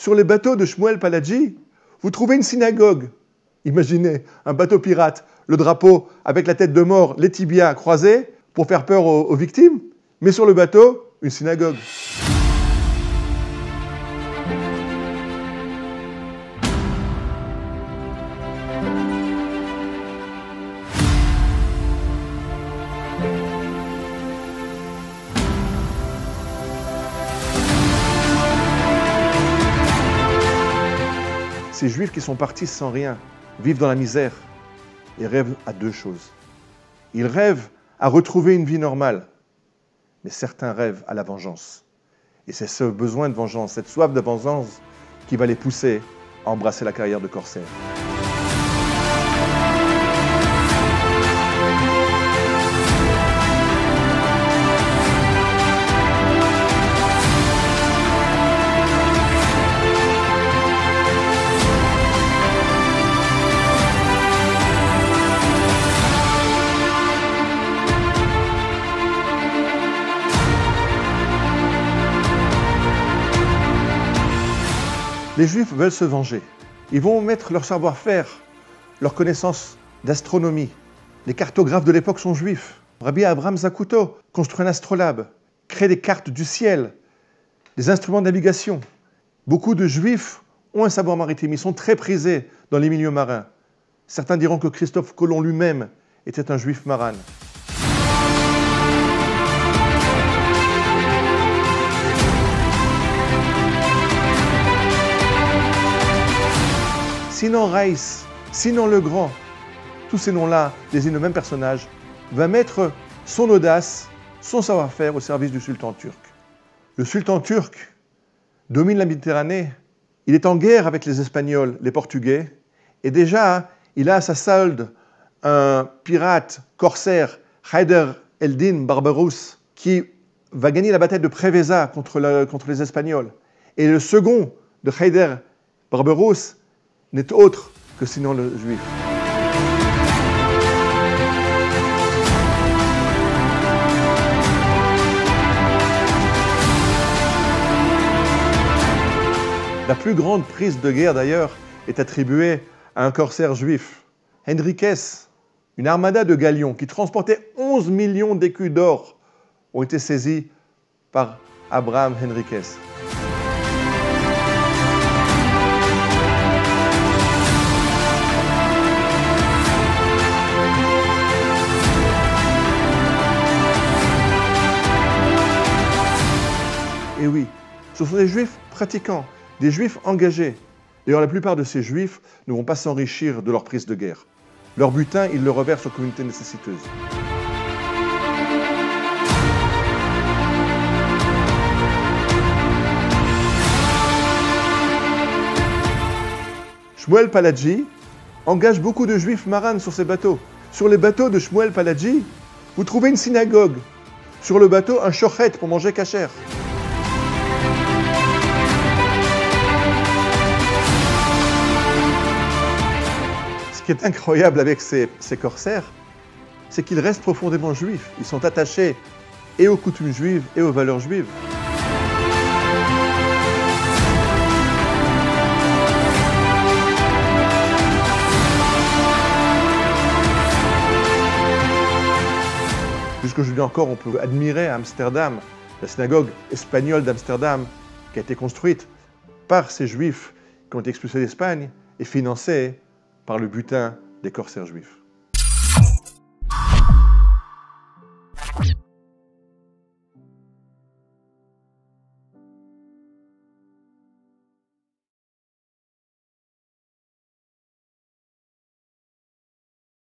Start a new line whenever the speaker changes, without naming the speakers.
Sur les bateaux de Shmuel Paladji, vous trouvez une synagogue. Imaginez, un bateau pirate, le drapeau avec la tête de mort, les tibias croisés pour faire peur aux victimes, mais sur le bateau, une synagogue. Ces Juifs qui sont partis sans rien, vivent dans la misère et rêvent à deux choses. Ils rêvent à retrouver une vie normale, mais certains rêvent à la vengeance. Et c'est ce besoin de vengeance, cette soif de vengeance qui va les pousser à embrasser la carrière de corsaire. Les Juifs veulent se venger. Ils vont mettre leur savoir-faire, leur connaissance d'astronomie. Les cartographes de l'époque sont juifs. Rabbi Abraham Zakuto construit un astrolabe, crée des cartes du ciel, des instruments de navigation. Beaucoup de Juifs ont un savoir maritime, ils sont très prisés dans les milieux marins. Certains diront que Christophe Colomb lui-même était un Juif marin. Sinon Reiss, sinon le Grand, tous ces noms-là désignent le même personnage, va mettre son audace, son savoir-faire au service du sultan turc. Le sultan turc domine la Méditerranée, il est en guerre avec les Espagnols, les Portugais, et déjà, il a à sa solde un pirate corsaire, Haider Eldin Barberousse, qui va gagner la bataille de Preveza contre les Espagnols. Et le second de Haider Barberousse n'est autre que sinon le Juif. La plus grande prise de guerre, d'ailleurs, est attribuée à un corsaire juif, Henriques. Une armada de galions qui transportait 11 millions d'écus d'or ont été saisis par Abraham Henriques. Et oui, ce sont des Juifs pratiquants, des Juifs engagés. D'ailleurs, la plupart de ces Juifs ne vont pas s'enrichir de leur prise de guerre. Leur butin, ils le reversent aux communautés nécessiteuses. Shmuel Paladji engage beaucoup de Juifs marins sur ses bateaux. Sur les bateaux de Shmuel Paladji, vous trouvez une synagogue. Sur le bateau, un shochet pour manger kasher. Ce qui est incroyable avec ces corsaires, c'est qu'ils restent profondément juifs. Ils sont attachés et aux coutumes juives et aux valeurs juives. Jusqu'aujourd'hui encore, on peut admirer à Amsterdam la synagogue espagnole d'Amsterdam qui a été construite par ces juifs qui ont été expulsés d'Espagne et financée par le butin des corsaires juifs.